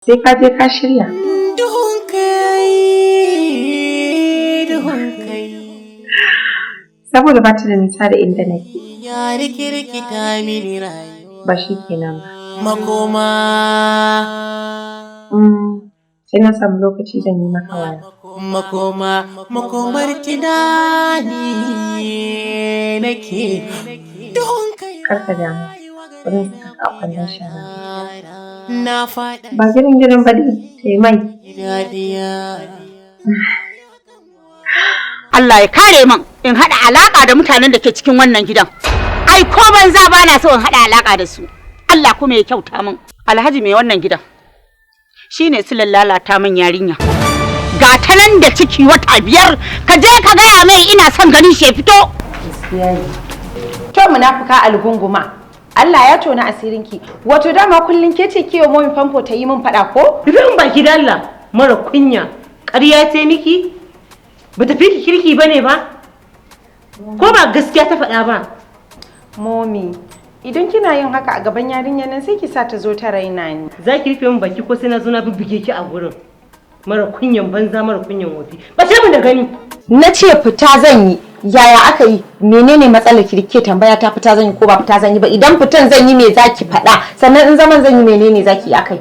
Sai ka je ka shirya. Duhun kai, duhun kai. Saboda ba ta da nisa da inda nake. Ya rikirkita mini rayuwa. Ba shi kenan ba. Makoma. Sai na samu lokaci zan yi maka waya. Makomar tunani nake. Duhun kai. Karka damu. Wurin saka kwallon shara. Ba girin ba sai mai. Allah ya kare man in haɗa alaƙa da mutanen da ke cikin wannan gidan. Ai ko banza ba na so in haɗa alaƙa da su. Allah kuma ya kyauta min. Alhaji mai wannan gidan shine su lalata min yarinya. Ga ta nan da ciki wata 5 ka je ka gaya mai ina son ganin shi fito. To munafuka algunguma. Allah ya tona asirinki. Wato dama kullun ke ce kiyo momin famfo ta yi min fada ko? Rufin baki da Allah mara kunya. Ƙarya ce miki? Ba ta fi kirki bane ba? Ko ba gaskiya ta faɗa ba? Momi, idan kina yin haka a gaban yarinyar nan sai ki sa ta zo ta raina ni. Za ki rufe min baki ko sai na zo na bubbuge ki a gurin. Mara kunyan banza mara kunyan wofi. Ba sai mun da gani. Na ce fita zan yi. Yaya aka yi? Menene matsalar ki ke tambaya ta fita zan yi ko ba fita zan yi ba? Idan fitan zan yi me zaki faɗa? Sannan in zaman zan yi menene zaki yi akai?